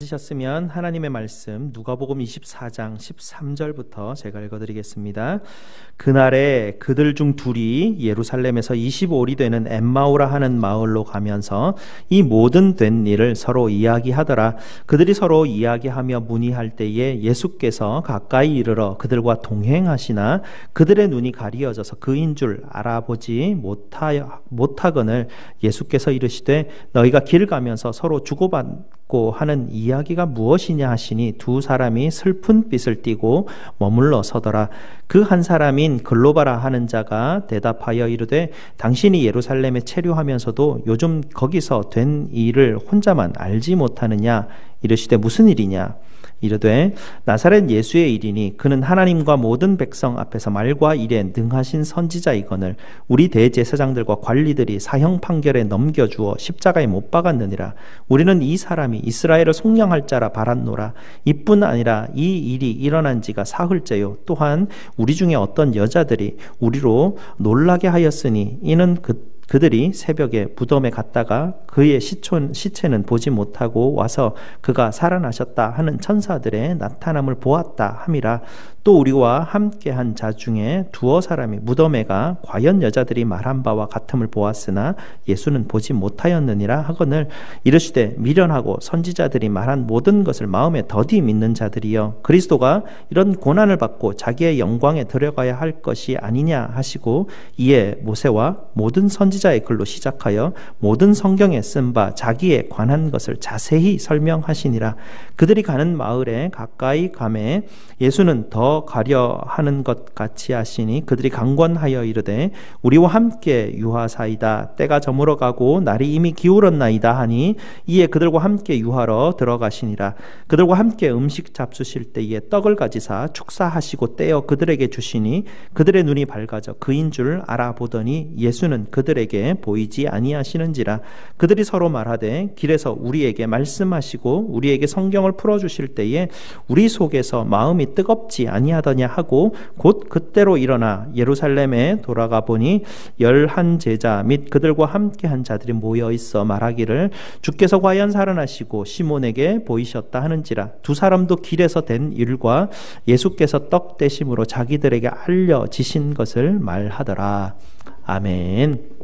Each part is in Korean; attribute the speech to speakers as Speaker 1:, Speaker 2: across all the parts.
Speaker 1: 찾으셨으면 하나님의 말씀 누가복음 24장 13절부터 제가 읽어드리겠습니다. 그날에 그들 중 둘이 예루살렘에서 25里되는 엠마오라 하는 마을로 가면서 이 모든 된 일을 서로 이야기하더라. 그들이 서로 이야기하며 문의할 때에 예수께서 가까이 이르러 그들과 동행하시나 그들의 눈이 가리어져서 그인 줄 알아보지 못하거늘 예수께서 이르시되 너희가 길 가면서 서로 주고받고 하는 이야기가 무엇이냐 하시니 두 사람이 슬픈 빛을 띠고 머물러 서더라. 그 한 사람인 글로바라 하는 자가 대답하여 이르되 당신이 예루살렘에 체류하면서도 요즘 거기서 된 일을 혼자만 알지 못하느냐? 이르시되 무슨 일이냐? 이르되 나사렛 예수의 일이니 그는 하나님과 모든 백성 앞에서 말과 일에 능하신 선지자이거늘 우리 대제사장들과 관리들이 사형 판결에 넘겨주어 십자가에 못 박았느니라. 우리는 이 사람이 이스라엘을 속량할 자라 바랐노라. 이뿐 아니라 이 일이 일어난 지가 사흘째요. 또한 우리 중에 어떤 여자들이 우리로 놀라게 하였으니 이는 그들이 새벽에 무덤에 갔다가 그의 시체는 보지 못하고 와서 그가 살아나셨다 하는 천사들의 나타남을 보았다 함이라. 또 우리와 함께한 자 중에 두어 사람이 무덤에 가 과연 여자들이 말한 바와 같음을 보았으나 예수는 보지 못하였느니라 하거늘 이르시되 미련하고 선지자들이 말한 모든 것을 마음에 더디 믿는 자들이여 그리스도가 이런 고난을 받고 자기의 영광에 들어가야 할 것이 아니냐 하시고 이에 모세와 모든 선지자의 글로 시작하여 모든 성경에 쓴 바 자기에 관한 것을 자세히 설명하시니라. 그들이 가는 마을에 가까이 가매 예수는 더 가려 하는 것 같이 하시니 그들이 강권하여 이르되 우리와 함께 유하사이다. 때가 저물어 가고 날이 이미 기울었나이다 하니 이에 그들과 함께 유하러 들어가시니라. 그들과 함께 음식 잡수실 때에 떡을 가지사 축사하시고 떼어 그들에게 주시니 그들의 눈이 밝아져 그인 줄 알아보더니 예수는 그들에게 보이지 아니하시는지라. 그들이 서로 말하되 길에서 우리에게 말씀하시고 우리에게 성경을 풀어주실 때에 우리 속에서 마음이 뜨겁지 아니하더냐 하고 곧 그때로 일어나 예루살렘에 돌아가 보니 11 제자 및 그들과 함께한 자들이 모여 있어 말하기를 주께서 과연 살아나시고 시몬에게 보이셨다 하는지라. 두 사람도 길에서 된 일과 예수께서 떡 떼심으로 자기들에게 알려지신 것을 말하더라. 아멘.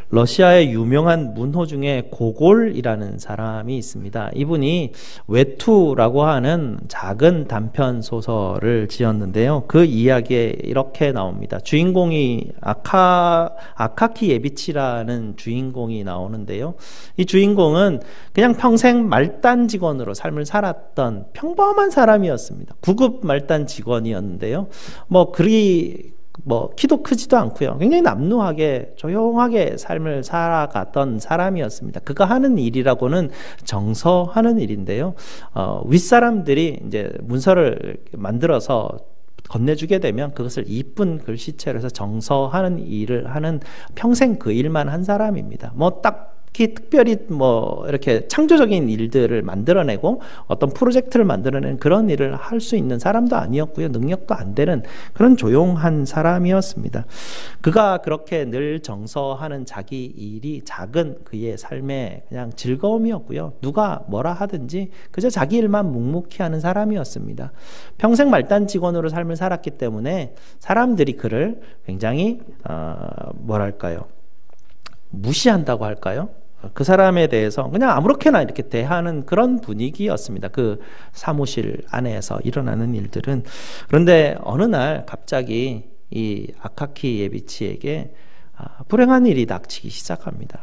Speaker 1: 러시아의 유명한 문호 중에 고골이라는 사람이 있습니다. 이분이 외투라고 하는 작은 단편 소설을 지었는데요. 그 이야기에 이렇게 나옵니다. 주인공이 아카키 예비치라는 주인공이 나오는데요. 이 주인공은 그냥 평생 말단 직원으로 삶을 살았던 평범한 사람이었습니다. 9급 말단 직원이었는데요. 키도 크지도 않고요. 굉장히 남루하게 조용하게 삶을 살아갔던 사람이었습니다. 그가 하는 일이라고는 정서하는 일인데요. 윗사람들이 이제 문서를 만들어서 건네주게 되면 그것을 이쁜 글씨체로 해서 정서하는 일을 하는 평생 그 일만 한 사람입니다. 특별히 이렇게 창조적인 일들을 만들어내고 어떤 프로젝트를 만들어내는 그런 일을 할 수 있는 사람도 아니었고요. 능력도 안 되는 그런 조용한 사람이었습니다. 그가 그렇게 늘 정서하는 자기 일이 작은 그의 삶의 그냥 즐거움이었고요. 누가 뭐라 하든지 그저 자기 일만 묵묵히 하는 사람이었습니다. 평생 말단 직원으로 삶을 살았기 때문에 사람들이 그를 굉장히 무시한다고 할까요? 그 사람에 대해서 그냥 아무렇게나 이렇게 대하는 그런 분위기였습니다. 그 사무실 안에서 일어나는 일들은. 그런데 어느 날 갑자기 이 아카키 예비치에게 불행한 일이 닥치기 시작합니다.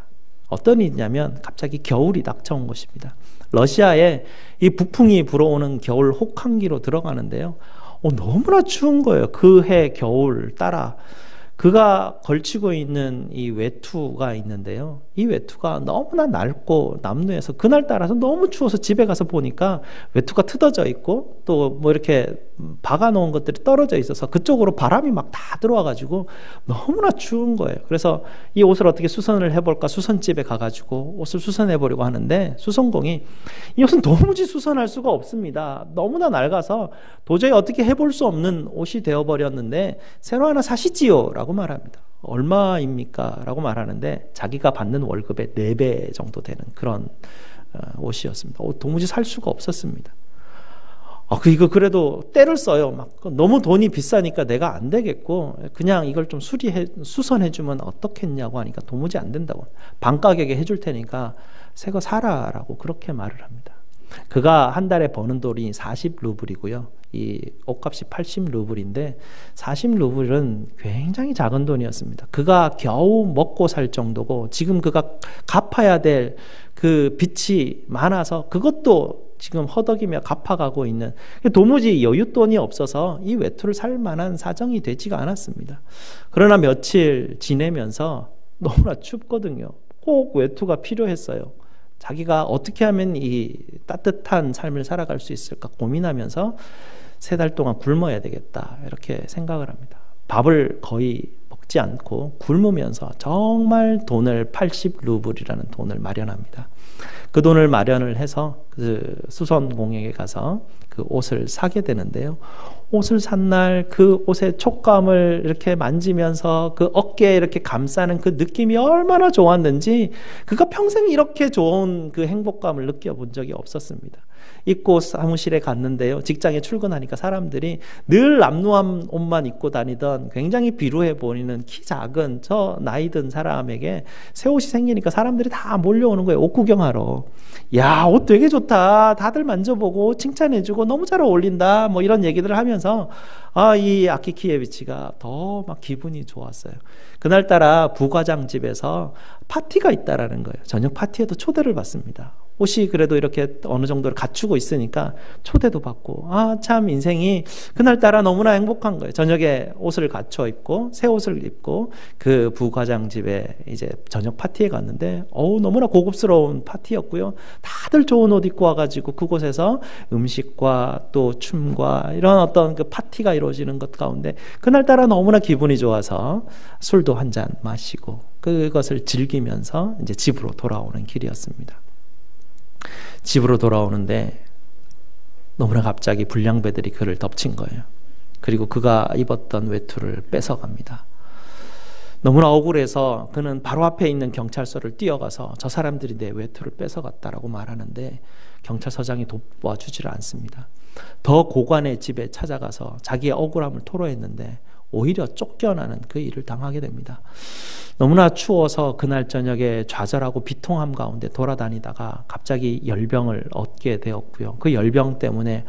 Speaker 1: 어떤 일이냐면 갑자기 겨울이 닥쳐온 것입니다. 러시아에 이 북풍이 불어오는 겨울 혹한기로 들어가는데요. 너무나 추운 거예요. 그 해 겨울 따라. 그가 걸치고 있는 이 외투가 있는데요. 이 외투가 너무나 낡고 남루해서 그날따라서 너무 추워서 집에 가서 보니까 외투가 트어져 있고 또 이렇게 박아놓은 것들이 떨어져 있어서 그쪽으로 바람이 막 다 들어와가지고 너무나 추운 거예요. 그래서 이 옷을 어떻게 수선을 해볼까 수선집에 가가지고 옷을 수선해보려고 하는데 수선공이 이 옷은 도무지 수선할 수가 없습니다. 너무나 낡아서 도저히 어떻게 해볼 수 없는 옷이 되어버렸는데 새로 하나 사시지요 라고 말합니다. 얼마입니까? 라고 말하는데 자기가 받는 월급의 4배 정도 되는 그런 옷이었습니다. 도무지 살 수가 없었습니다. 이거 그래도 때를 써요. 막 너무 돈이 비싸니까 내가 안 되겠고 그냥 이걸 좀 수선해주면 어떻겠냐고 하니까 도무지 안 된다고. 반 가격에 해줄 테니까 새 거 사라라고 그렇게 말을 합니다. 그가 한 달에 버는 돈이 40루블이고요. 이 옷값이 80루블인데 40루블은 굉장히 작은 돈이었습니다. 그가 겨우 먹고 살 정도고 지금 그가 갚아야 될 그 빚이 많아서 그것도 지금 허덕이며 갚아가고 있는, 도무지 여윳돈이 없어서 이 외투를 살 만한 사정이 되지가 않았습니다. 그러나 며칠 지내면서 너무나 춥거든요. 꼭 외투가 필요했어요. 자기가 어떻게 하면 이 따뜻한 삶을 살아갈 수 있을까 고민하면서 3달 동안 굶어야 되겠다 이렇게 생각을 합니다. 밥을 거의 먹지 않고 굶으면서 정말 돈을 80루블이라는 돈을 마련합니다. 그 돈을 마련을 해서 그 수선공예에 가서 그 옷을 사게 되는데요. 옷을 산 날 그 옷의 촉감을 이렇게 만지면서 그 어깨에 이렇게 감싸는 그 느낌이 얼마나 좋았는지 그가 평생 이렇게 좋은 그 행복감을 느껴본 적이 없었습니다. 입고 사무실에 갔는데요. 직장에 출근하니까 사람들이 늘 남루한 옷만 입고 다니던 굉장히 비루해 보이는 키 작은 저 나이 든 사람에게 새 옷이 생기니까 사람들이 다 몰려오는 거예요. 옷 구경하러. 야, 옷 되게 좋다. 다들 만져보고 칭찬해주고 너무 잘 어울린다. 뭐 이런 얘기들을 하면서 이 아키키예비치가 더 막 기분이 좋았어요. 그날따라 부과장 집에서 파티가 있다라는 거예요. 저녁 파티에도 초대를 받습니다. 옷이 그래도 이렇게 어느 정도를 갖추고 있으니까 초대도 받고 참 인생이 그날따라 너무나 행복한 거예요. 저녁에 옷을 갖춰 입고 새 옷을 입고 그 부과장 집에 이제 저녁 파티에 갔는데 너무나 고급스러운 파티였고요. 다들 좋은 옷 입고 와가지고 그곳에서 음식과 또 춤과 이런 어떤 그 파티가 이루어지는 것 가운데 그날따라 너무나 기분이 좋아서 술도 한 잔 마시고 그것을 즐기면서 이제 집으로 돌아오는 길이었습니다. 집으로 돌아오는데 너무나 갑자기 불량배들이 그를 덮친 거예요. 그리고 그가 입었던 외투를 뺏어갑니다. 너무나 억울해서 그는 바로 앞에 있는 경찰서를 뛰어가서 저 사람들이 내 외투를 뺏어갔다라고 말하는데 경찰서장이 도와주지를 않습니다. 더 고관의 집에 찾아가서 자기의 억울함을 토로했는데 오히려 쫓겨나는 그 일을 당하게 됩니다. 너무나 추워서 그날 저녁에 좌절하고 비통함 가운데 돌아다니다가 갑자기 열병을 얻게 되었고요. 그 열병 때문에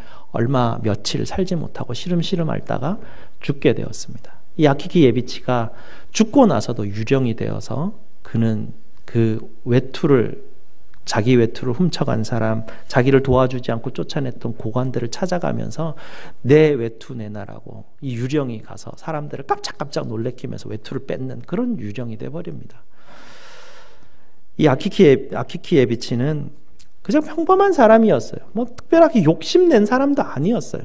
Speaker 1: 며칠 살지 못하고 시름시름 앓다가 죽게 되었습니다. 이 아키키 예비치가 죽고 나서도 유령이 되어서 그는 그 자기 외투를 훔쳐간 사람, 자기를 도와주지 않고 쫓아냈던 고관들을 찾아가면서 내 외투 내놔라고 이 유령이 가서 사람들을 깜짝깜짝 놀래키면서 외투를 뺏는 그런 유령이 돼버립니다. 이 아키키 예비치는 그냥 평범한 사람이었어요. 뭐 특별하게 욕심낸 사람도 아니었어요.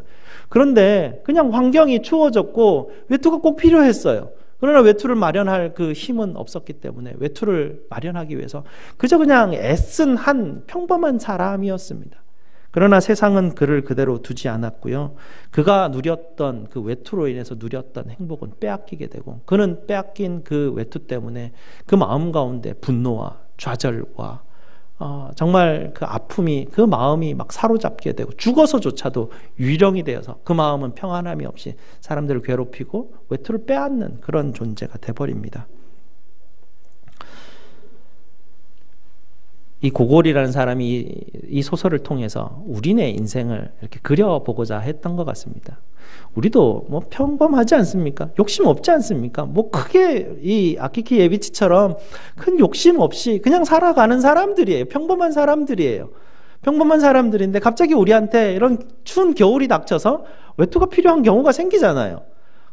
Speaker 1: 그런데 그냥 환경이 추워졌고 외투가 꼭 필요했어요. 그러나 외투를 마련할 그 힘은 없었기 때문에 외투를 마련하기 위해서 그저 그냥 애쓴 한 평범한 사람이었습니다. 그러나 세상은 그를 그대로 두지 않았고요. 그가 누렸던 그 외투로 인해서 누렸던 행복은 빼앗기게 되고 그는 빼앗긴 그 외투 때문에 그 마음 가운데 분노와 좌절과 정말 그 아픔이 그 마음이 막 사로잡게 되고 죽어서조차도 유령이 되어서 그 마음은 평안함이 없이 사람들을 괴롭히고 외투를 빼앗는 그런 존재가 돼버립니다. 이 고골이라는 사람이 이 소설을 통해서 우리네 인생을 이렇게 그려보고자 했던 것 같습니다. 우리도 뭐 평범하지 않습니까? 욕심 없지 않습니까? 뭐 크게 이 아키키 예비치처럼 큰 욕심 없이 그냥 살아가는 사람들이에요. 평범한 사람들이에요. 평범한 사람들인데 갑자기 우리한테 이런 추운 겨울이 닥쳐서 외투가 필요한 경우가 생기잖아요.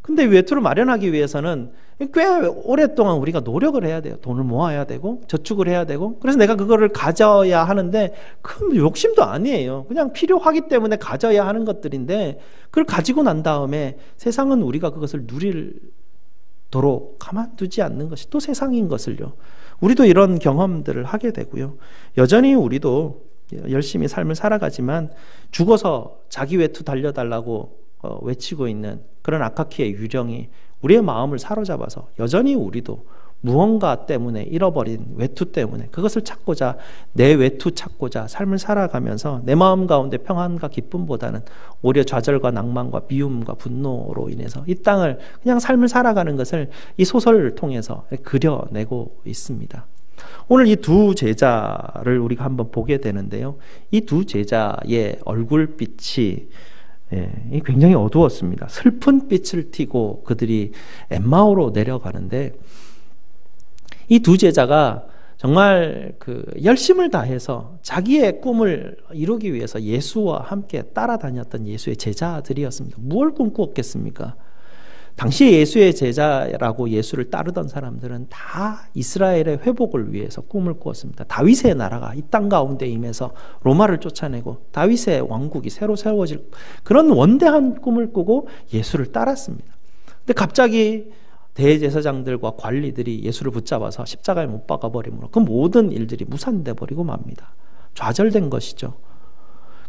Speaker 1: 근데 외투를 마련하기 위해서는 꽤 오랫동안 우리가 노력을 해야 돼요. 돈을 모아야 되고 저축을 해야 되고 그래서 내가 그거를 가져야 하는데 큰 욕심도 아니에요. 그냥 필요하기 때문에 가져야 하는 것들인데 그걸 가지고 난 다음에 세상은 우리가 그것을 누리도록 가만두지 않는 것이 또 세상인 것을요. 우리도 이런 경험들을 하게 되고요. 여전히 우리도 열심히 삶을 살아가지만 죽어서 자기 외투 달려달라고 외치고 있는 그런 아카키의 유령이 우리의 마음을 사로잡아서 여전히 우리도 무언가 때문에 잃어버린 외투 때문에 그것을 찾고자 내 외투 찾고자 삶을 살아가면서 내 마음 가운데 평안과 기쁨보다는 오히려 좌절과 낭만과 미움과 분노로 인해서 이 땅을 그냥 삶을 살아가는 것을 이 소설을 통해서 그려내고 있습니다. 오늘 이 두 제자를 우리가 한번 보게 되는데요. 이 두 제자의 얼굴빛이 굉장히 어두웠습니다. 슬픈 빛을 띠고 그들이 엠마오로 내려가는데 이 두 제자가 정말 그 열심을 다해서 자기의 꿈을 이루기 위해서 예수와 함께 따라다녔던 예수의 제자들이었습니다. 무엇을 꿈꾸었겠습니까? 당시 예수의 제자라고 예수를 따르던 사람들은 다 이스라엘의 회복을 위해서 꿈을 꾸었습니다. 다윗의 나라가 이 땅 가운데 임해서 로마를 쫓아내고 다윗의 왕국이 새로 세워질 그런 원대한 꿈을 꾸고 예수를 따랐습니다. 근데 갑자기 대제사장들과 관리들이 예수를 붙잡아서 십자가에 못 박아버림으로 그 모든 일들이 무산돼 버리고 맙니다. 좌절된 것이죠.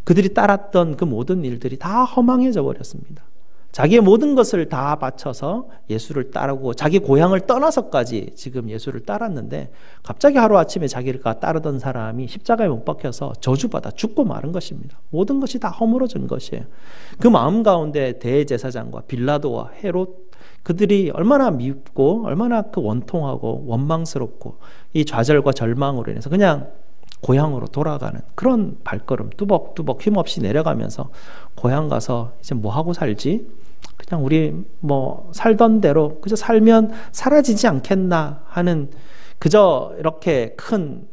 Speaker 1: 그들이 따랐던 그 모든 일들이 다 허망해져 버렸습니다. 자기의 모든 것을 다 바쳐서 예수를 따르고 자기 고향을 떠나서까지 지금 예수를 따랐는데 갑자기 하루아침에 자기가 따르던 사람이 십자가에 못 박혀서 저주받아 죽고 마른 것입니다. 모든 것이 다 허물어진 것이에요. 그 마음 가운데 대제사장과 빌라도와 헤롯 그들이 얼마나 밉고 얼마나 그 원통하고 원망스럽고 이 좌절과 절망으로 인해서 그냥 고향으로 돌아가는 그런 발걸음 뚜벅뚜벅 힘없이 내려가면서 고향 가서 이제 뭐 하고 살지? 그냥 우리 뭐 살던 대로 그저 살면 사라지지 않겠나 하는 그저 이렇게 큰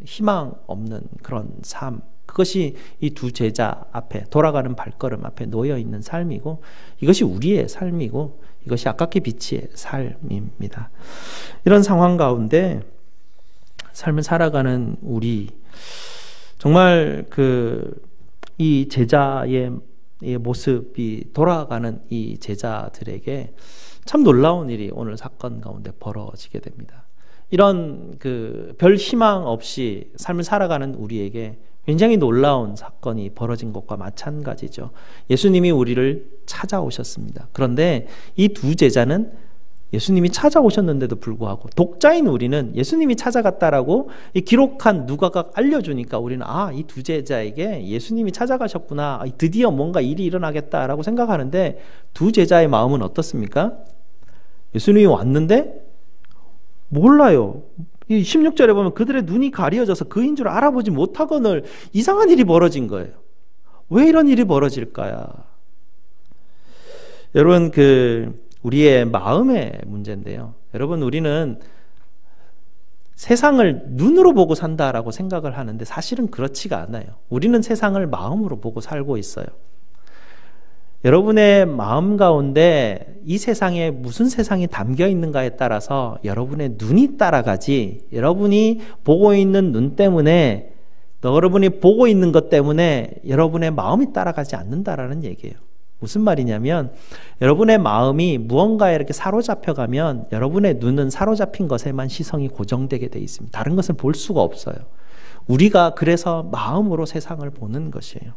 Speaker 1: 희망 없는 그런 삶 그것이 이 두 제자 앞에 돌아가는 발걸음 앞에 놓여 있는 삶이고 이것이 우리의 삶이고 이것이 아깝게 비치의 삶입니다. 이런 상황 가운데 삶을 살아가는 우리 정말 이 제자의 모습이 돌아가는 이 제자들에게 참 놀라운 일이 오늘 사건 가운데 벌어지게 됩니다. 이런 별 희망 없이 삶을 살아가는 우리에게 굉장히 놀라운 사건이 벌어진 것과 마찬가지죠. 예수님이 우리를 찾아오셨습니다. 그런데 이 두 제자는 예수님이 찾아오셨는데도 불구하고 독자인 우리는 예수님이 찾아갔다라고 이 기록한 누가가 알려주니까 우리는 이 두 제자에게 예수님이 찾아가셨구나, 드디어 뭔가 일이 일어나겠다라고 생각하는데 두 제자의 마음은 어떻습니까? 예수님이 왔는데 몰라요. 이 16절에 보면 그들의 눈이 가려져서 그인 줄 알아보지 못하거늘 이상한 일이 벌어진 거예요. 왜 이런 일이 벌어질까요? 여러분 우리의 마음의 문제인데요. 여러분 우리는 세상을 눈으로 보고 산다라고 생각을 하는데 사실은 그렇지가 않아요. 우리는 세상을 마음으로 보고 살고 있어요. 여러분의 마음 가운데 이 세상에 무슨 세상이 담겨 있는가에 따라서 여러분의 눈이 따라가지 여러분이 보고 있는 눈 때문에 여러분이 보고 있는 것 때문에 여러분의 마음이 따라가지 않는다라는 얘기예요. 무슨 말이냐면 여러분의 마음이 무언가에 이렇게 사로잡혀가면 여러분의 눈은 사로잡힌 것에만 시선이 고정되게 돼 있습니다. 다른 것을 볼 수가 없어요. 우리가 그래서 마음으로 세상을 보는 것이에요.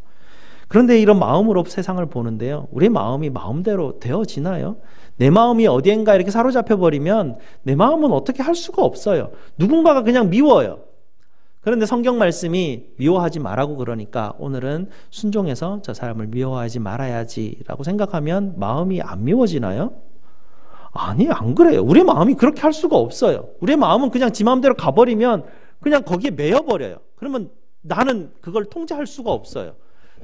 Speaker 1: 그런데 이런 마음으로 세상을 보는데요. 우리 마음이 마음대로 되어지나요? 내 마음이 어디엔가 이렇게 사로잡혀 버리면 내 마음은 어떻게 할 수가 없어요. 누군가가 그냥 미워요. 그런데 성경 말씀이 미워하지 말라고 그러니까 오늘은 순종해서 저 사람을 미워하지 말아야지라고 생각하면 마음이 안 미워지나요? 아니, 안 그래요. 우리 마음이 그렇게 할 수가 없어요. 우리 마음은 그냥 지 마음대로 가버리면 그냥 거기에 매여버려요. 그러면 나는 그걸 통제할 수가 없어요.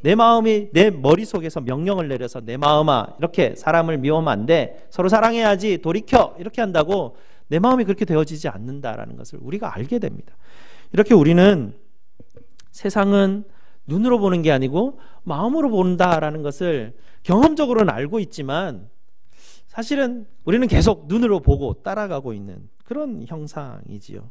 Speaker 1: 내 마음이 내 머릿속에서 명령을 내려서 내 마음아 이렇게 사람을 미워하면 안 돼. 서로 사랑해야지. 돌이켜. 이렇게 한다고 내 마음이 그렇게 되어지지 않는다라는 것을 우리가 알게 됩니다. 이렇게 우리는 세상은 눈으로 보는 게 아니고 마음으로 본다라는 것을 경험적으로는 알고 있지만 사실은 우리는 계속 눈으로 보고 따라가고 있는 그런 형상이지요.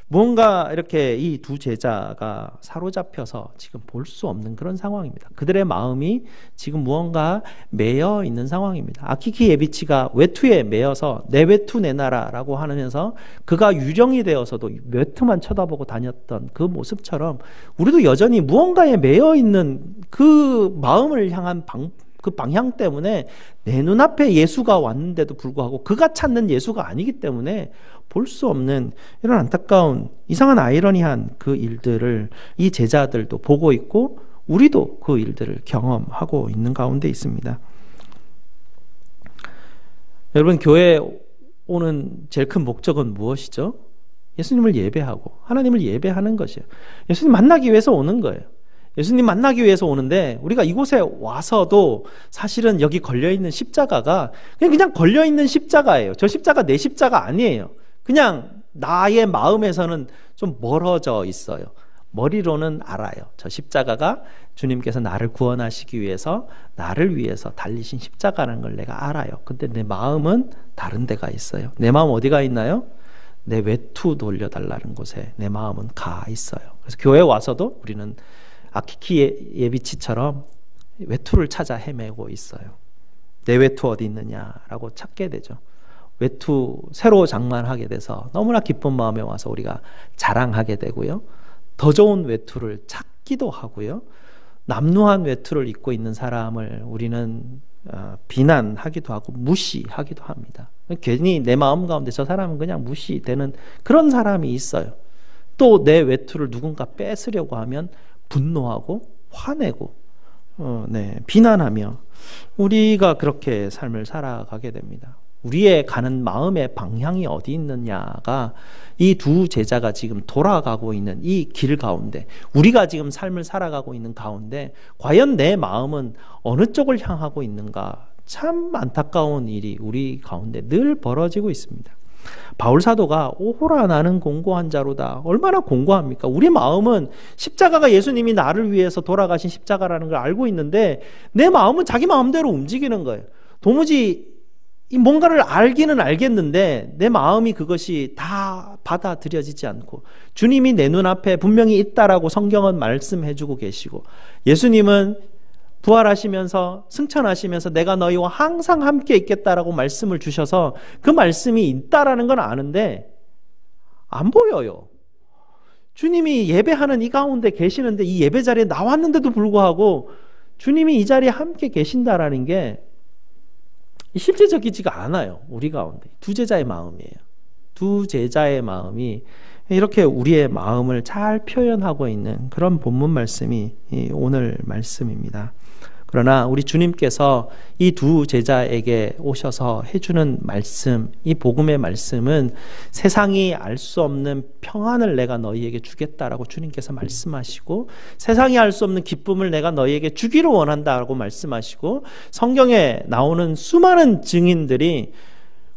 Speaker 1: 무언가 이렇게 이 두 제자가 사로잡혀서 지금 볼 수 없는 그런 상황입니다. 그들의 마음이 지금 무언가 매여 있는 상황입니다. 아키키 예비치가 외투에 매여서 내 외투 내놔라라고 하면서 그가 유령이 되어서도 외투만 쳐다보고 다녔던 그 모습처럼 우리도 여전히 무언가에 매여 있는 그 마음을 향한 그 방향 때문에 내 눈앞에 예수가 왔는데도 불구하고 그가 찾는 예수가 아니기 때문에 볼 수 없는 이런 안타까운 이상한 아이러니한 그 일들을 이 제자들도 보고 있고 우리도 그 일들을 경험하고 있는 가운데 있습니다. 여러분, 교회에 오는 제일 큰 목적은 무엇이죠? 예수님을 예배하고 하나님을 예배하는 것이에요. 예수님 만나기 위해서 오는 거예요. 예수님 만나기 위해서 오는데 우리가 이곳에 와서도 사실은 여기 걸려있는 십자가가 그냥 걸려있는 십자가예요. 저 십자가 내 십자가 아니에요. 그냥 나의 마음에서는 좀 멀어져 있어요. 머리로는 알아요. 저 십자가가 주님께서 나를 구원하시기 위해서 나를 위해서 달리신 십자가라는 걸 내가 알아요. 근데 내 마음은 다른 데가 있어요. 내 마음 어디가 있나요? 내 외투 돌려달라는 곳에 내 마음은 가 있어요. 그래서 교회에 와서도 우리는 아키키 예비치처럼 외투를 찾아 헤매고 있어요. 내 외투 어디 있느냐라고 찾게 되죠. 외투 새로 장만하게 돼서 너무나 기쁜 마음에 와서 우리가 자랑하게 되고요. 더 좋은 외투를 찾기도 하고요. 남루한 외투를 입고 있는 사람을 우리는 비난하기도 하고 무시하기도 합니다. 괜히 내 마음 가운데 저 사람은 그냥 무시되는 그런 사람이 있어요. 또 내 외투를 누군가 뺏으려고 하면 분노하고 화내고 비난하며 우리가 그렇게 삶을 살아가게 됩니다. 우리의 가는 마음의 방향이 어디 있느냐가 이 두 제자가 지금 돌아가고 있는 이 길 가운데 우리가 지금 삶을 살아가고 있는 가운데 과연 내 마음은 어느 쪽을 향하고 있는가 참 안타까운 일이 우리 가운데 늘 벌어지고 있습니다. 바울 사도가 오호라 나는 공고한 자로다. 얼마나 공고합니까? 우리 마음은 십자가가 예수님이 나를 위해서 돌아가신 십자가라는 걸 알고 있는데 내 마음은 자기 마음대로 움직이는 거예요. 도무지 뭔가를 알기는 알겠는데 내 마음이 그것이 다 받아들여지지 않고 주님이 내 눈앞에 분명히 있다라고 성경은 말씀해주고 계시고 예수님은 부활하시면서 승천하시면서 내가 너희와 항상 함께 있겠다라고 말씀을 주셔서 그 말씀이 있다라는 건 아는데 안 보여요. 주님이 예배하는 이 가운데 계시는데 이 예배 자리에 나왔는데도 불구하고 주님이 이 자리에 함께 계신다라는 게 실제적이지가 않아요. 우리 가운데 두 제자의 마음이에요. 두 제자의 마음이 이렇게 우리의 마음을 잘 표현하고 있는 그런 본문 말씀이 오늘 말씀입니다. 그러나 우리 주님께서 이 두 제자에게 오셔서 해주는 말씀, 이 복음의 말씀은 세상이 알 수 없는 평안을 내가 너희에게 주겠다라고 주님께서 말씀하시고 세상이 알 수 없는 기쁨을 내가 너희에게 주기를 원한다라고 말씀하시고 성경에 나오는 수많은 증인들이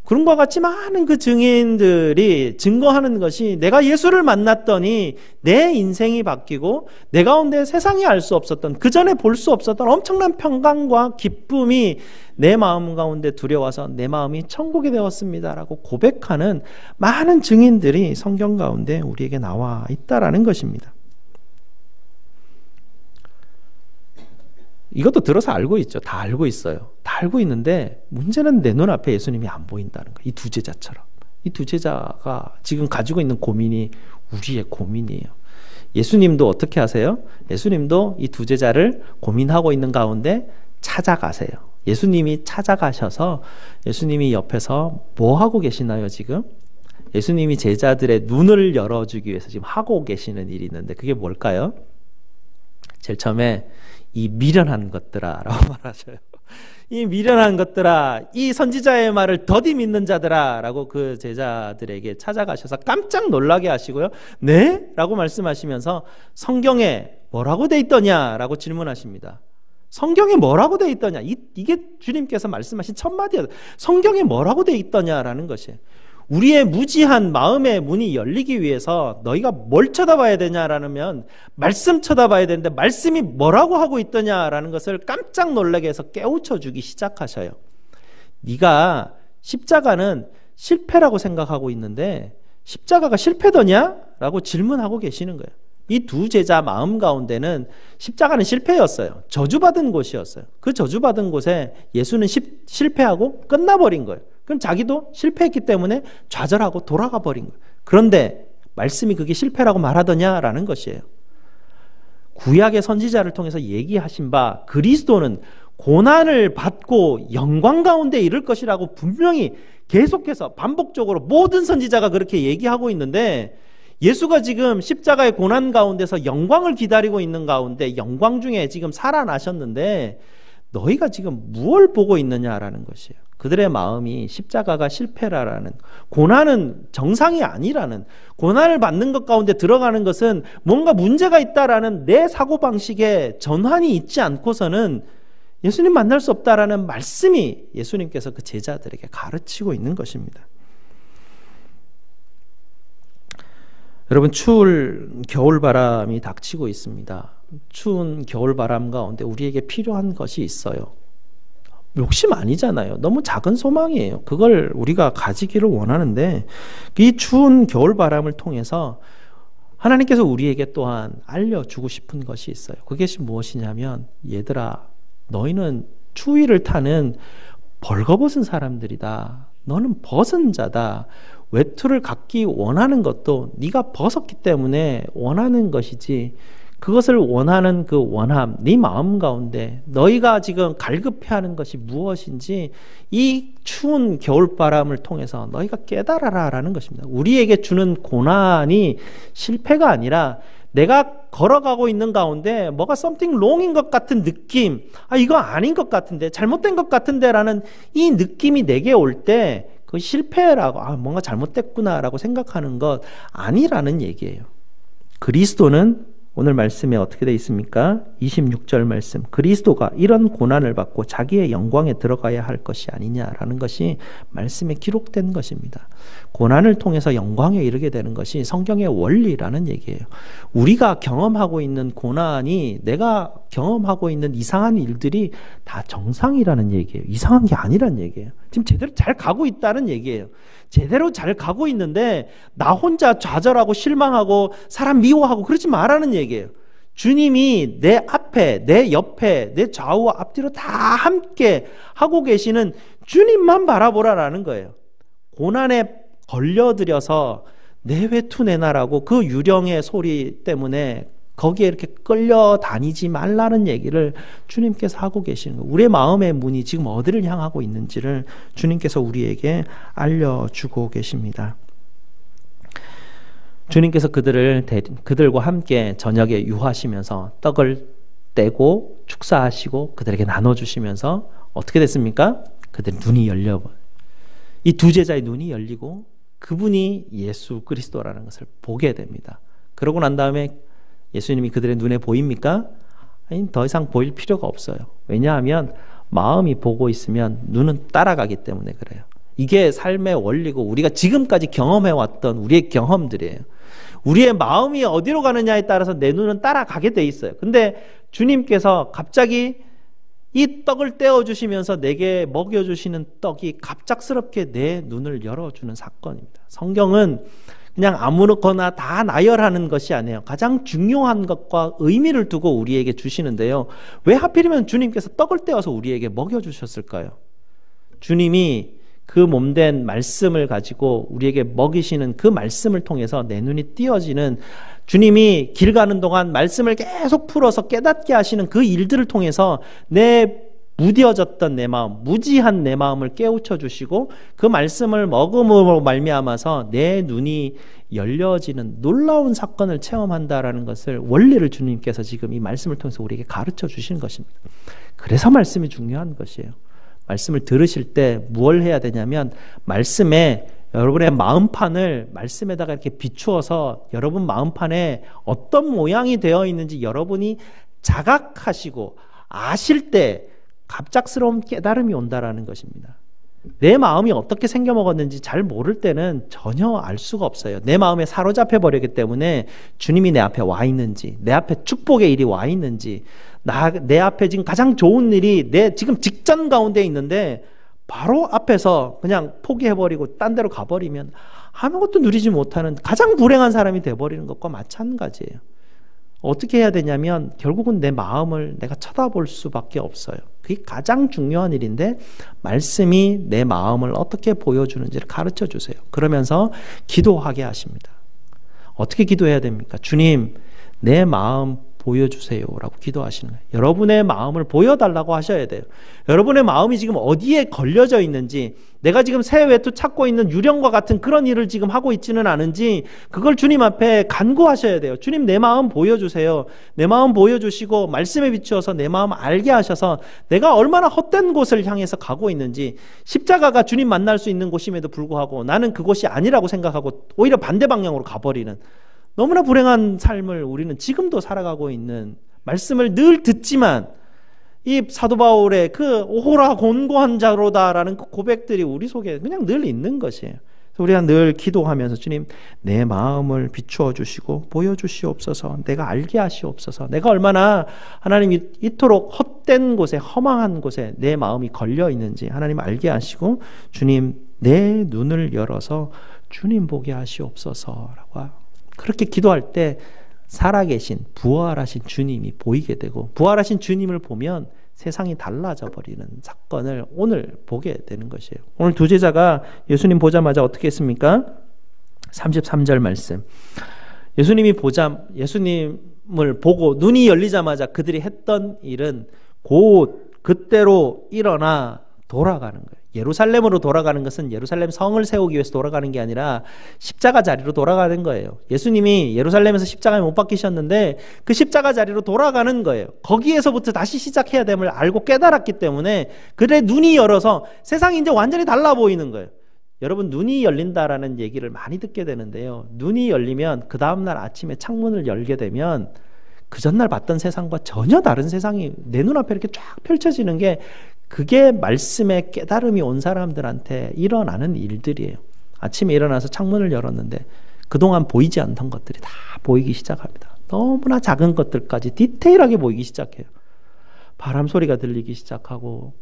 Speaker 1: 그런과 같이 많은 그 증인들이 증거하는 것이 내가 예수를 만났더니 내 인생이 바뀌고 내 가운데 세상이 알 수 없었던 그 전에 볼 수 없었던 엄청난 평강과 기쁨이 내 마음 가운데 들여와서 내 마음이 천국이 되었습니다라고 고백하는 많은 증인들이 성경 가운데 우리에게 나와 있다라는 것입니다. 이것도 들어서 알고 있죠. 다 알고 있어요. 다 알고 있는데 문제는 내 눈앞에 예수님이 안 보인다는 거예요. 이 두 제자처럼. 이 두 제자가 지금 가지고 있는 고민이 우리의 고민이에요. 예수님도 어떻게 하세요? 예수님도 이 두 제자를 고민하고 있는 가운데 찾아가세요. 예수님이 찾아가셔서 예수님이 옆에서 뭐 하고 계시나요 지금? 예수님이 제자들의 눈을 열어주기 위해서 지금 하고 계시는 일이 있는데 그게 뭘까요? 제일 처음에 이 미련한 것들아 라고 말하셔요. 이 미련한 것들아, 이 선지자의 말을 더디 믿는 자들아 라고 그 제자들에게 찾아가셔서 깜짝 놀라게 하시고요. 네? 라고 말씀하시면서 성경에 뭐라고 돼 있더냐 라고 질문하십니다. 성경에 뭐라고 돼 있더냐, 이게 주님께서 말씀하신 첫 마디예요. 성경에 뭐라고 돼 있더냐라는 것이에요. 우리의 무지한 마음의 문이 열리기 위해서 너희가 뭘 쳐다봐야 되냐라면 말씀 쳐다봐야 되는데 말씀이 뭐라고 하고 있더냐라는 것을 깜짝 놀라게 해서 깨우쳐 주기 시작하셔요. 네가 십자가는 실패라고 생각하고 있는데 십자가가 실패더냐? 라고 질문하고 계시는 거예요. 이 두 제자 마음 가운데는 십자가는 실패였어요. 저주받은 곳이었어요. 그 저주받은 곳에 예수는 실패하고 끝나버린 거예요. 그럼 자기도 실패했기 때문에 좌절하고 돌아가 버린 거예요. 그런데 말씀이 그게 실패라고 말하더냐라는 것이에요. 구약의 선지자를 통해서 얘기하신 바 그리스도는 고난을 받고 영광 가운데 이를 것이라고 분명히 계속해서 반복적으로 모든 선지자가 그렇게 얘기하고 있는데, 예수가 지금 십자가의 고난 가운데서 영광을 기다리고 있는 가운데 영광 중에 지금 살아나셨는데 너희가 지금 무엇을 보고 있느냐라는 것이에요. 그들의 마음이 십자가가 실패라는, 고난은 정상이 아니라는, 고난을 받는 것 가운데 들어가는 것은 뭔가 문제가 있다라는 내 사고방식에 전환이 있지 않고서는 예수님 만날 수 없다라는 말씀이 예수님께서 그 제자들에게 가르치고 있는 것입니다. 여러분, 추울 겨울바람이 닥치고 있습니다. 추운 겨울바람 가운데 우리에게 필요한 것이 있어요. 욕심 아니잖아요. 너무 작은 소망이에요. 그걸 우리가 가지기를 원하는데, 이 추운 겨울바람을 통해서 하나님께서 우리에게 또한 알려주고 싶은 것이 있어요. 그것이 무엇이냐면, 얘들아, 너희는 추위를 타는 벌거벗은 사람들이다. 너는 벗은 자다. 외투를 갖기 원하는 것도 네가 벗었기 때문에 원하는 것이지, 그것을 원하는 그 원함, 네 마음 가운데 너희가 지금 갈급해하는 것이 무엇인지 이 추운 겨울바람을 통해서 너희가 깨달아라라는 것입니다. 우리에게 주는 고난이 실패가 아니라 내가 걸어가고 있는 가운데 뭐가 something wrong인 것 같은 느낌, 이거 아닌 것 같은데, 잘못된 것 같은데 라는 이 느낌이 내게 올 때 그 실패라고, 뭔가 잘못됐구나라고 생각하는 것 아니라는 얘기예요. 그리스도는 오늘 말씀에 어떻게 되어 있습니까? 26절 말씀, 그리스도가 이런 고난을 받고 자기의 영광에 들어가야 할 것이 아니냐라는 것이 말씀에 기록된 것입니다. 고난을 통해서 영광에 이르게 되는 것이 성경의 원리라는 얘기예요. 우리가 경험하고 있는 고난이, 내가 경험하고 있는 이상한 일들이 다 정상이라는 얘기예요. 이상한 게 아니란 얘기예요. 지금 제대로 잘 가고 있다는 얘기예요. 제대로 잘 가고 있는데 나 혼자 좌절하고 실망하고 사람 미워하고 그러지 말라는 얘기예요. 주님이 내 앞에, 내 옆에, 내 좌우와 앞뒤로 다 함께 하고 계시는 주님만 바라보라라는 거예요. 고난에 걸려들여서 내 외투 내놔라고 그 유령의 소리 때문에 거기에 이렇게 끌려다니지 말라는 얘기를 주님께서 하고 계시는 거예요. 우리의 마음의 문이 지금 어디를 향하고 있는지를 주님께서 우리에게 알려주고 계십니다. 주님께서 그들과 함께 저녁에 유하시면서 떡을 떼고 축사하시고 그들에게 나눠주시면서 어떻게 됐습니까? 그들의 눈이 열려버려요. 이 두 제자의 눈이 열리고 그분이 예수 그리스도라는 것을 보게 됩니다. 그러고 난 다음에 예수님이 그들의 눈에 보입니까? 아니, 더 이상 보일 필요가 없어요. 왜냐하면 마음이 보고 있으면 눈은 따라가기 때문에 그래요. 이게 삶의 원리고 우리가 지금까지 경험해왔던 우리의 경험들이에요. 우리의 마음이 어디로 가느냐에 따라서 내 눈은 따라가게 돼 있어요. 근데 주님께서 갑자기 이 떡을 떼어주시면서 내게 먹여주시는 떡이 갑작스럽게 내 눈을 열어주는 사건입니다. 성경은 그냥 아무렇거나 다 나열하는 것이 아니에요. 가장 중요한 것과 의미를 두고 우리에게 주시는데요. 왜 하필이면 주님께서 떡을 떼어서 우리에게 먹여주셨을까요? 주님이 그 몸된 말씀을 가지고 우리에게 먹이시는 그 말씀을 통해서 내 눈이 띄어지는, 주님이 길 가는 동안 말씀을 계속 풀어서 깨닫게 하시는 그 일들을 통해서 내 무뎌졌던 내 마음, 무지한 내 마음을 깨우쳐 주시고 그 말씀을 먹음으로 말미암아서 내 눈이 열려지는 놀라운 사건을 체험한다라는 것을, 원리를 주님께서 지금 이 말씀을 통해서 우리에게 가르쳐 주시는 것입니다. 그래서 말씀이 중요한 것이에요. 말씀을 들으실 때 무엇을 해야 되냐면, 말씀에 여러분의 마음판을 말씀에다가 이렇게 비추어서 여러분 마음판에 어떤 모양이 되어 있는지 여러분이 자각하시고 아실 때 갑작스러운 깨달음이 온다라는 것입니다. 내 마음이 어떻게 생겨먹었는지 잘 모를 때는 전혀 알 수가 없어요. 내 마음에 사로잡혀 버렸기 때문에 주님이 내 앞에 와 있는지, 내 앞에 축복의 일이 와 있는지, 내 앞에 지금 가장 좋은 일이 내 지금 직전 가운데 있는데 바로 앞에서 그냥 포기해버리고 딴 데로 가버리면 아무것도 누리지 못하는 가장 불행한 사람이 돼버리는 것과 마찬가지예요. 어떻게 해야 되냐면 결국은 내 마음을 내가 쳐다볼 수밖에 없어요. 그게 가장 중요한 일인데, 말씀이 내 마음을 어떻게 보여주는지를 가르쳐 주세요. 그러면서 기도하게 하십니다. 어떻게 기도해야 됩니까? 주님, 내 마음 보여주세요라고 기도하시는 거예요. 여러분의 마음을 보여달라고 하셔야 돼요. 여러분의 마음이 지금 어디에 걸려져 있는지, 내가 지금 새 외투 찾고 있는 유령과 같은 그런 일을 지금 하고 있지는 않은지 그걸 주님 앞에 간구하셔야 돼요. 주님, 내 마음 보여주세요. 내 마음 보여주시고 말씀에 비추어서 내 마음 알게 하셔서 내가 얼마나 헛된 곳을 향해서 가고 있는지, 십자가가 주님 만날 수 있는 곳임에도 불구하고 나는 그곳이 아니라고 생각하고 오히려 반대 방향으로 가버리는 너무나 불행한 삶을 우리는 지금도 살아가고 있는, 말씀을 늘 듣지만 이 사도 바울의 그 오호라 곤고한 자로다라는 그 고백들이 우리 속에 그냥 늘 있는 것이에요. 그래서 우리가 늘 기도하면서 주님, 내 마음을 비추어 주시고 보여주시옵소서, 내가 알게 하시옵소서, 내가 얼마나 하나님 이토록 헛된 곳에, 허망한 곳에 내 마음이 걸려 있는지 하나님 알게 하시고 주님, 내 눈을 열어서 주님 보게 하시옵소서라고 그렇게 기도할 때 살아계신 부활하신 주님이 보이게 되고, 부활하신 주님을 보면 세상이 달라져 버리는 사건을 오늘 보게 되는 것이에요. 오늘 두 제자가 예수님 보자마자 어떻게 했습니까? 33절 말씀, 예수님을 보고 눈이 열리자마자 그들이 했던 일은 곧 그때로 일어나 돌아가는 거예요. 예루살렘으로 돌아가는 것은 예루살렘 성을 세우기 위해서 돌아가는 게 아니라 십자가 자리로 돌아가는 거예요. 예수님이 예루살렘에서 십자가에 못 박히셨는데 그 십자가 자리로 돌아가는 거예요. 거기에서부터 다시 시작해야 됨을 알고 깨달았기 때문에 그들의 눈이 열어서 세상이 이제 완전히 달라 보이는 거예요. 여러분, 눈이 열린다라는 얘기를 많이 듣게 되는데요, 눈이 열리면 그 다음날 아침에 창문을 열게 되면 그 전날 봤던 세상과 전혀 다른 세상이 내 눈앞에 이렇게 쫙 펼쳐지는 게, 그게 말씀의 깨달음이 온 사람들한테 일어나는 일들이에요. 아침에 일어나서 창문을 열었는데 그동안 보이지 않던 것들이 다 보이기 시작합니다. 너무나 작은 것들까지 디테일하게 보이기 시작해요. 바람 소리가 들리기 시작하고,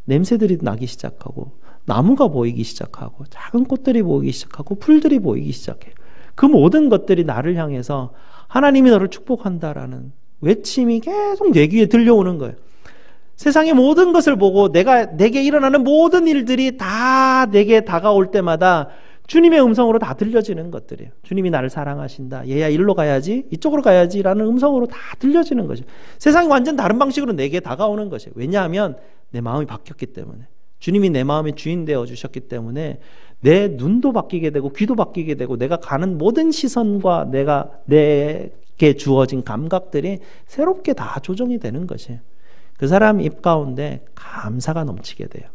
Speaker 1: 냄새들이 나기 시작하고, 나무가 보이기 시작하고, 작은 꽃들이 보이기 시작하고, 풀들이 보이기 시작해요. 그 모든 것들이 나를 향해서 하나님이 너를 축복한다라는 외침이 계속 내 귀에 들려오는 거예요. 세상의 모든 것을 보고 내게 일어나는 모든 일들이 다 내게 다가올 때마다 주님의 음성으로 다 들려지는 것들이에요. 주님이 나를 사랑하신다, 얘야 일로 가야지, 이쪽으로 가야지 라는 음성으로 다 들려지는 거죠. 세상이 완전 다른 방식으로 내게 다가오는 것이에요. 왜냐하면 내 마음이 바뀌었기 때문에, 주님이 내 마음의 주인 되어 주셨기 때문에 내 눈도 바뀌게 되고 귀도 바뀌게 되고, 내가 가는 모든 시선과 내게 주어진 감각들이 새롭게 다 조정이 되는 것이에요. 그 사람 입 가운데 감사가 넘치게 돼요.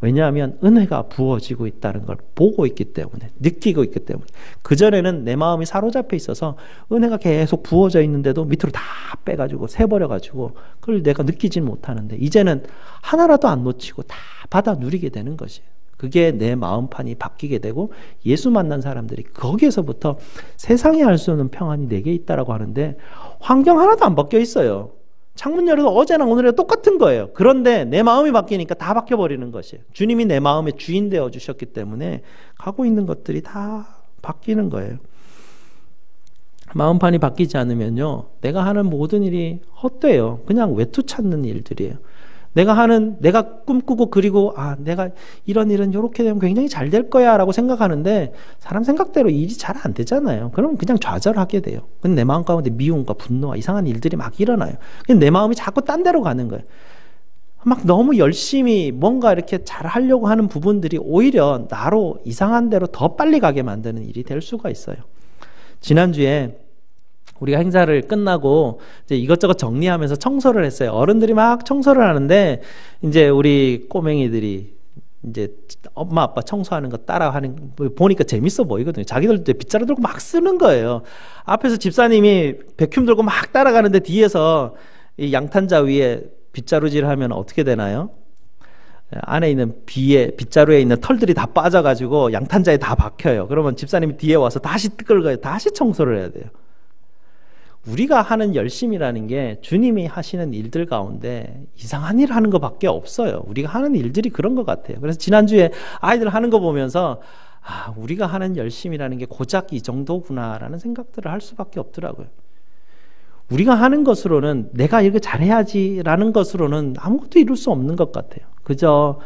Speaker 1: 왜냐하면 은혜가 부어지고 있다는 걸 보고 있기 때문에, 느끼고 있기 때문에. 그전에는 내 마음이 사로잡혀 있어서 은혜가 계속 부어져 있는데도 밑으로 다 빼가지고 새버려가지고 그걸 내가 느끼지 못하는데, 이제는 하나라도 안 놓치고 다 받아 누리게 되는 것이에요. 그게 내 마음판이 바뀌게 되고, 예수 만난 사람들이 거기에서부터 세상이 알 수 없는 평안이 내게 있다라고 하는데, 환경 하나도 안 바뀌어 있어요. 창문 열어도 어제나 오늘이나 똑같은 거예요. 그런데 내 마음이 바뀌니까 다 바뀌어버리는 것이에요. 주님이 내 마음의 주인 되어 주셨기 때문에 가고 있는 것들이 다 바뀌는 거예요. 마음판이 바뀌지 않으면요, 내가 하는 모든 일이 헛돼요. 그냥 외투 찾는 일들이에요. 내가 꿈꾸고 그리고 내가 이런 일은 이렇게 되면 굉장히 잘 될 거야 라고 생각하는데, 사람 생각대로 일이 잘 안 되잖아요. 그러면 그냥 좌절하게 돼요. 근데 내 마음 가운데 미움과 분노와 이상한 일들이 막 일어나요. 근데 내 마음이 자꾸 딴 데로 가는 거예요. 막 너무 열심히 뭔가 이렇게 잘 하려고 하는 부분들이 오히려 나로 이상한 데로 더 빨리 가게 만드는 일이 될 수가 있어요. 지난주에 우리가 행사를 끝나고 이제 이것저것 정리하면서 청소를 했어요. 어른들이 막 청소를 하는데, 이제 우리 꼬맹이들이 이제 엄마 아빠 청소하는 거 따라하는 거 보니까 재밌어 보이거든요. 자기들도 빗자루 들고 막 쓰는 거예요. 앞에서 집사님이 베큐um 들고 막 따라가는데 뒤에서 이 양탄자 위에 빗자루질 하면 어떻게 되나요? 안에 있는 빗자루에 있는 털들이 다 빠져가지고 양탄자에 다 박혀요. 그러면 집사님이 뒤에 와서 다시 끌어가요. 다시 청소를 해야 돼요. 우리가 하는 열심이라는 게 주님이 하시는 일들 가운데 이상한 일 하는 것밖에 없어요. 우리가 하는 일들이 그런 것 같아요. 그래서 지난주에 아이들 하는 거 보면서 우리가 하는 열심이라는 게 고작 이 정도구나라는 생각들을 할 수밖에 없더라고요. 우리가 하는 것으로는 내가 이렇게 잘해야지라는 것으로는 아무것도 이룰 수 없는 것 같아요. 그저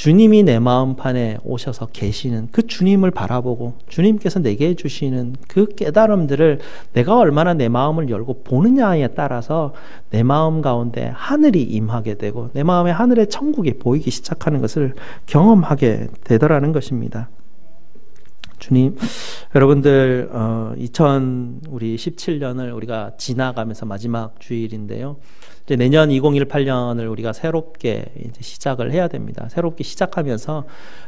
Speaker 1: 주님이 내 마음판에 오셔서 계시는 그 주님을 바라보고 주님께서 내게 해주시는 그 깨달음들을 내가 얼마나 내 마음을 열고 보느냐에 따라서 내 마음 가운데 하늘이 임하게 되고 내 마음에 하늘의 천국이 보이기 시작하는 것을 경험하게 되더라는 것입니다. 주님, 여러분들 2017년을 우리가 지나가면서 마지막 주일인데요. 이제 내년 2018년을 우리가 새롭게 이제 시작을 해야 됩니다. 새롭게 시작하면서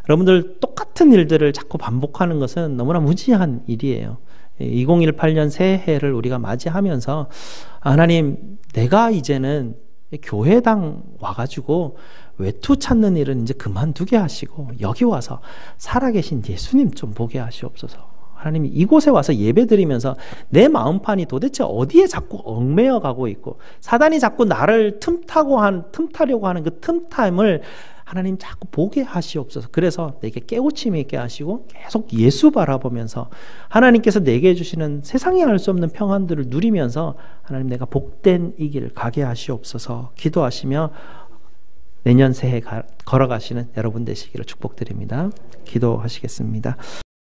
Speaker 1: 여러분들 똑같은 일들을 자꾸 반복하는 것은 너무나 무지한 일이에요. 2018년 새해를 우리가 맞이하면서 하나님, 내가 이제는 교회당 와가지고 외투 찾는 일은 이제 그만두게 하시고 여기 와서 살아계신 예수님 좀 보게 하시옵소서. 하나님이 이곳에 와서 예배드리면서 내 마음판이 도대체 어디에 자꾸 얽매여 가고 있고 사단이 자꾸 나를 틈타려고 하는 그 틈탐을 하나님 자꾸 보게 하시옵소서. 그래서 내게 깨우침이 있게 하시고 계속 예수 바라보면서 하나님께서 내게 해주시는 세상이 알 수 없는 평안들을 누리면서 하나님, 내가 복된 이 길 가게 하시옵소서 기도하시며 내년 새해 걸어가시는 여러분 되시기를 축복드립니다. 기도하시겠습니다.